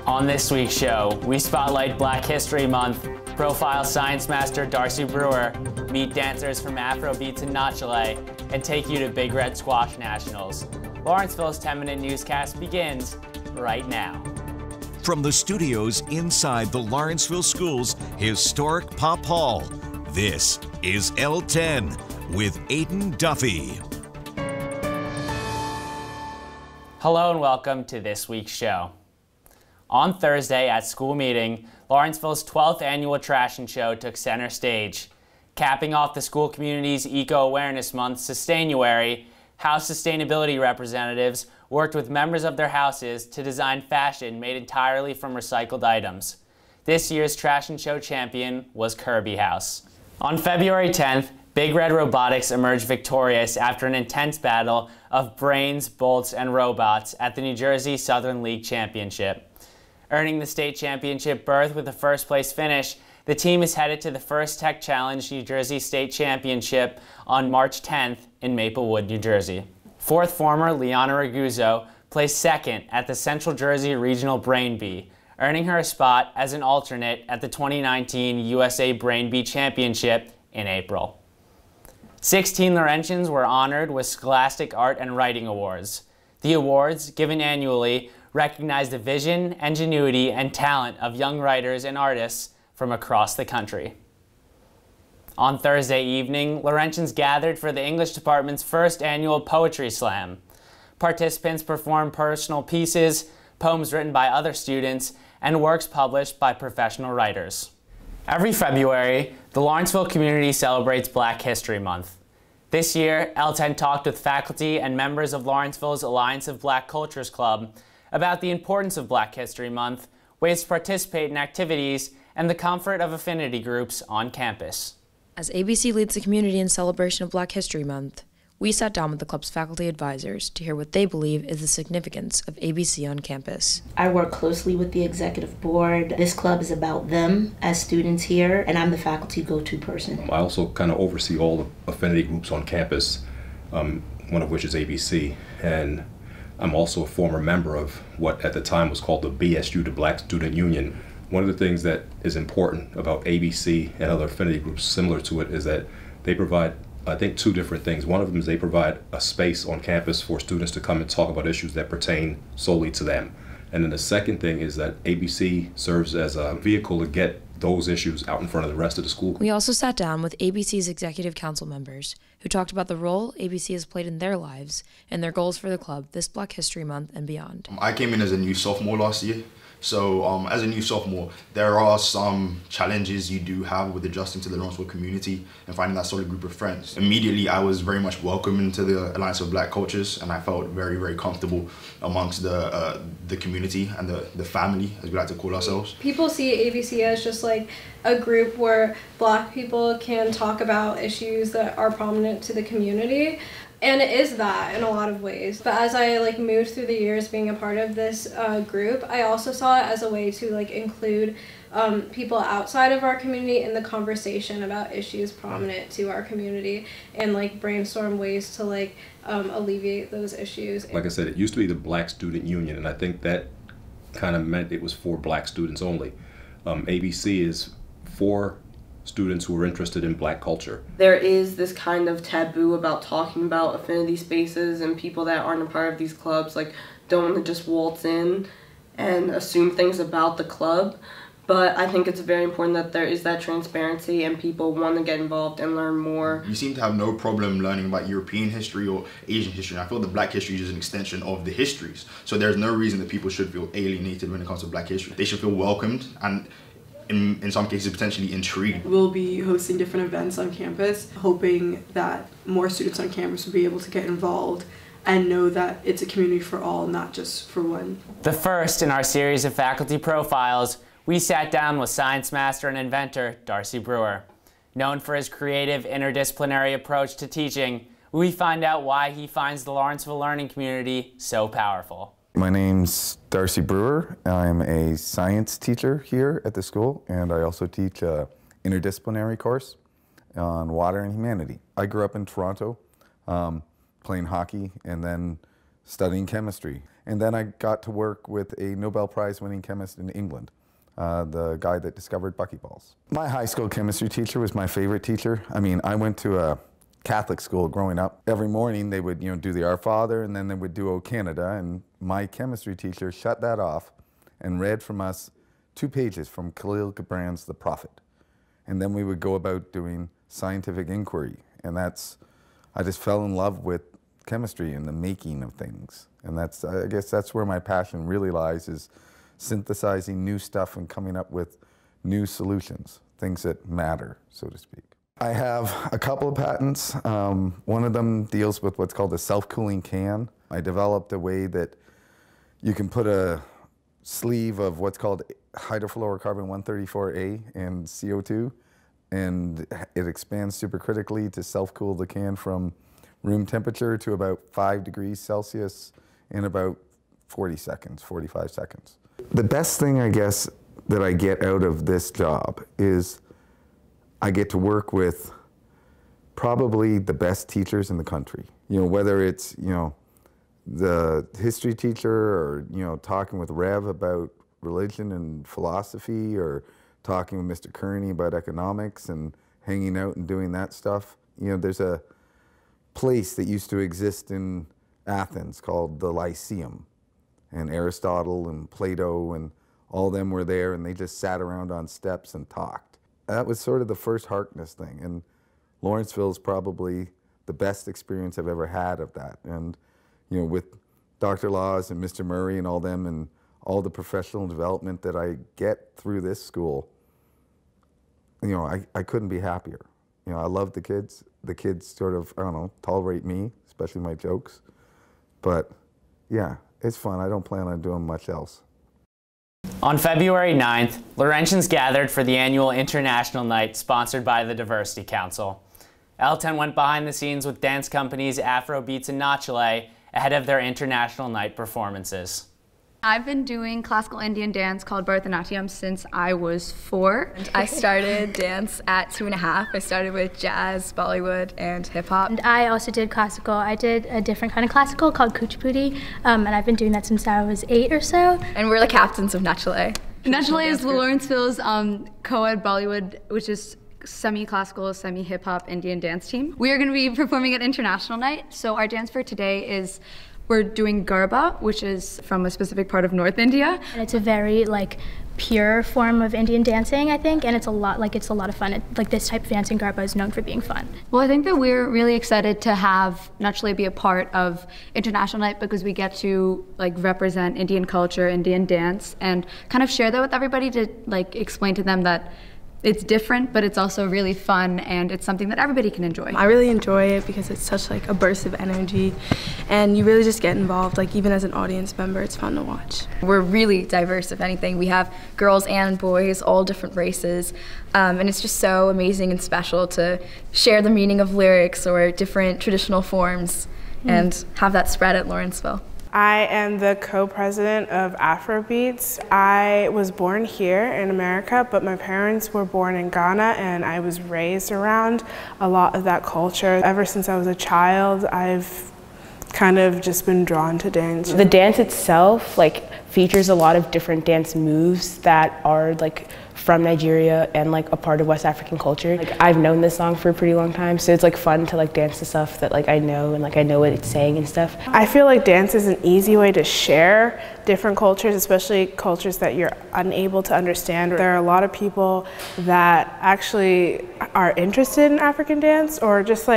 On this week's show, we spotlight Black History Month, profile science master Darcy Brewer, meet dancers from Afrobeats and Nachale, and take you to Big Red Squash Nationals. Lawrenceville's 10-minute newscast begins right now. From the studios inside the Lawrenceville School's historic Pop Hall, this is L10 with Aidan Duffy. Hello and welcome to this week's show. On Thursday at school meeting, Lawrenceville's 12th annual Trashin' Show took center stage. Capping off the school community's Eco-Awareness Month, Sustainuary, house sustainability representatives worked with members of their houses to design fashion made entirely from recycled items. This year's Trashin' Show champion was Kirby House. On February 10th, Big Red Robotics emerged victorious after an intense battle of brains, bolts, and robots at the New Jersey Southern League Championship. Earning the state championship berth with a first-place finish, the team is headed to the first Tech Challenge New Jersey State Championship on March 10th in Maplewood, New Jersey. Fourth former Liana Raguzzo placed second at the Central Jersey Regional Brain Bee, earning her a spot as an alternate at the 2019 USA Brain Bee Championship in April. 16 Laurentians were honored with Scholastic Art and Writing Awards. The awards, given annually, recognize the vision, ingenuity, and talent of young writers and artists from across the country. On Thursday evening, Laurentians gathered for the English department's first annual Poetry Slam. Participants performed personal pieces, poems written by other students, and works published by professional writers. Every February, the Lawrenceville community celebrates Black History Month. This year, L10 talked with faculty and members of Lawrenceville's Alliance of Black Cultures Club about the importance of Black History Month, ways to participate in activities, and the comfort of affinity groups on campus. As ABC leads the community in celebration of Black History Month, we sat down with the club's faculty advisors to hear what they believe is the significance of ABC on campus. I work closely with the executive board. This club is about them as students here, and I'm the faculty go-to person. I also kind of oversee all the affinity groups on campus, one of which is ABC, and I'm also a former member of what at the time was called the BSU, the Black Student Union. One of the things that is important about ABC and other affinity groups similar to it is that they provide, I think, two different things. One of them is they provide a space on campus for students to come and talk about issues that pertain solely to them. And then the second thing is that ABC serves as a vehicle to get those issues out in front of the rest of the school. We also sat down with ABC's executive council members who talked about the role ABC has played in their lives and their goals for the club this Black History Month and beyond. I came in as a new sophomore last year. So as a new sophomore, there are some challenges you do have with adjusting to the Lawrenceville community and finding that solid group of friends. Immediately, I was very much welcomed into the Alliance of Black Cultures, and I felt very, very comfortable amongst the community and the family, as we like to call ourselves. People see ABC as just like a group where Black people can talk about issues that are prominent to the community. And it is that in a lot of ways. But as I moved through the years being a part of this group, I also saw it as a way to include people outside of our community in the conversation about issues prominent to our community and brainstorm ways to alleviate those issues. Like I said, it used to be the Black Student Union, and I think that kind of meant it was for Black students only. ABC is for students who are interested in Black culture. There is this kind of taboo about talking about affinity spaces, and people that aren't a part of these clubs don't want to just waltz in and assume things about the club. But I think it's very important that there is that transparency and people want to get involved and learn more. You seem to have no problem learning about European history or Asian history. And I feel the Black history is an extension of the histories. So there's no reason that people should feel alienated when it comes to Black history. They should feel welcomed and in some cases potentially intrigued. We'll be hosting different events on campus, hoping that more students on campus will be able to get involved and know that it's a community for all, not just for one. The first in our series of faculty profiles, we sat down with science master and inventor Darcy Brewer. Known for his creative interdisciplinary approach to teaching, we find out why he finds the Lawrenceville learning community so powerful. My name's Darcy Brewer. I'm a science teacher here at the school, and I also teach an interdisciplinary course on water and humanity. I grew up in Toronto, playing hockey, and then studying chemistry. And then I got to work with a Nobel Prize winning chemist in England, the guy that discovered buckyballs. My high school chemistry teacher was my favorite teacher. I mean, I went to a Catholic school growing up. Every morning they would, do the Our Father, and then they would do O Canada, and my chemistry teacher shut that off and read from us 2 pages from Khalil Gibran's The Prophet. And then we would go about doing scientific inquiry, and I just fell in love with chemistry and the making of things. And I guess that's where my passion really lies, is synthesizing new stuff and coming up with new solutions, things that matter, so to speak. I have a couple of patents. One of them deals with what's called a self-cooling can. I developed a way that you can put a sleeve of what's called hydrofluorocarbon 134A and CO2, and it expands supercritically to self-cool the can from room temperature to about 5 degrees Celsius in about 45 seconds. The best thing, I guess, that I get out of this job is I get to work with probably the best teachers in the country. Whether it's, the history teacher or, talking with Rev about religion and philosophy, or talking with Mr. Kearney about economics and hanging out and doing that stuff. There's a place that used to exist in Athens called the Lyceum, and Aristotle and Plato and all them were there, and they just sat around on steps and talked. That was sort of the first Harkness thing, and Lawrenceville is probably the best experience I've ever had of that. And with Dr. Laws and Mr. Murray and all them, and all the professional development that I get through this school, I couldn't be happier. I love the kids. The kids sort of, I don't know, tolerate me, especially my jokes. But yeah, it's fun. I don't plan on doing much else. On February 9th, Laurentians gathered for the annual International Night sponsored by the Diversity Council. L10 went behind the scenes with dance companies Afrobeats and Nachale ahead of their International Night performances. I've been doing classical Indian dance called Bharatanatyam since I was 4. I started dance at 2.5. I started with jazz, Bollywood, and hip-hop. And I also did classical. I did a different kind of classical called Kuchipudi, and I've been doing that since I was 8 or so. And we're the captains of Nachale. Nachale is Lawrenceville's co-ed Bollywood, which is semi-classical, semi-hip-hop Indian dance team. We are going to be performing at International Night, so our dance for today is we're doing Garba, which is from a specific part of North India. And it's a very pure form of Indian dancing, I think, and it's a lot of fun. This type of dancing, Garba, is known for being fun. Well, I think that we're really excited to have Nachale be a part of International Night because we get to represent Indian culture, Indian dance, and kind of share that with everybody to explain to them that it's different, but it's also really fun, and it's something that everybody can enjoy. I really enjoy it because it's such a burst of energy, and you really just get involved. Even as an audience member, it's fun to watch. We're really diverse, if anything. We have girls and boys, all different races, and it's just so amazing and special to share the meaning of lyrics or different traditional forms and have that spread at Lawrenceville. I am the co-president of Afrobeats. I was born here in America, but my parents were born in Ghana, and I was raised around a lot of that culture. Ever since I was a child, I've kind of just been drawn to dance. The dance itself features a lot of different dance moves that are from Nigeria and a part of West African culture. I've known this song for a pretty long time, so it's fun to dance to stuff that I know, and I know what it's saying and stuff. I feel dance is an easy way to share different cultures, especially cultures that you're unable to understand. There are a lot of people that actually are interested in African dance, or just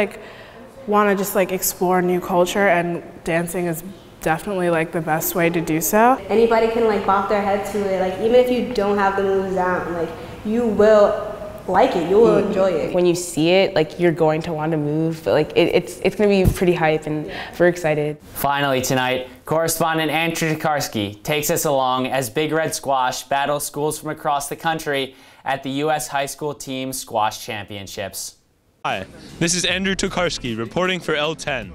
want to explore new culture, and dancing is definitely the best way to do so. Anybody can bop their head to it, even if you don't have the moves down, you will like it, you will enjoy it. When you see it, you're going to want to move, but it's going to be pretty hype, and we're excited. Finally tonight, correspondent Andrew Tokarski takes us along as Big Red Squash battles schools from across the country at the U.S. High School Team Squash Championships. Hi, this is Andrew Tokarski reporting for L10.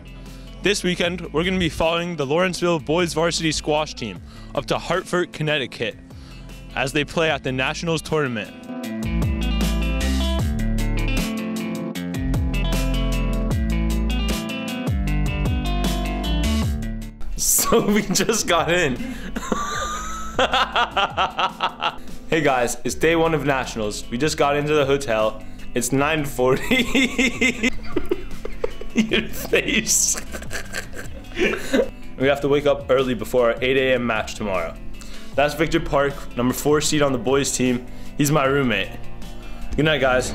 This weekend, we're going to be following the Lawrenceville boys varsity squash team up to Hartford, Connecticut, as they play at the Nationals tournament. So we just got in. Hey guys, it's day 1 of nationals. We just got into the hotel. It's 9:40. Your face. We have to wake up early before our 8 a.m. match tomorrow. That's Victor Park, number 4 seed on the boys team. He's my roommate. Good night, guys.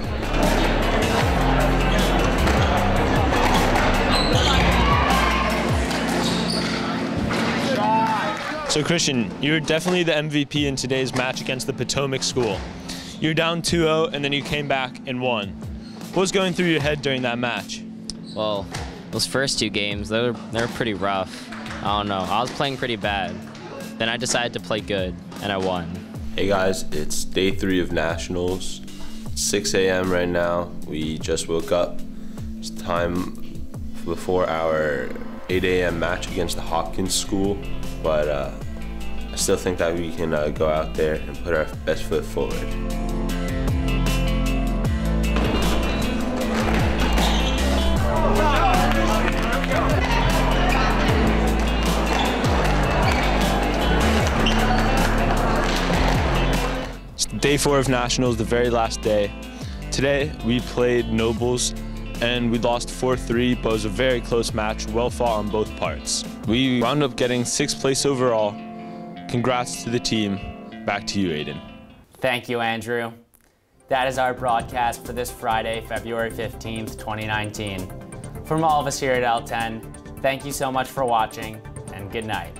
So Christian, you're definitely the MVP in today's match against the Potomac School. You're down 2-0 and then you came back and won. What was going through your head during that match? Well, those first 2 games, they were pretty rough. I don't know, I was playing pretty bad. Then I decided to play good and I won. Hey guys, it's day 3 of nationals. It's 6 a.m. right now. We just woke up. It's time before our 8 a.m. match against the Hopkins School. But I still think that we can go out there and put our best foot forward. It's day 4 of nationals, the very last day. Today we played Nobles and we lost 4-3, but it was a very close match, well fought on both parts. We wound up getting 6th place overall. Congrats to the team. Back to you, Aidan. Thank you, Andrew. That is our broadcast for this Friday, February 15th, 2019. From all of us here at L10, thank you so much for watching, and good night.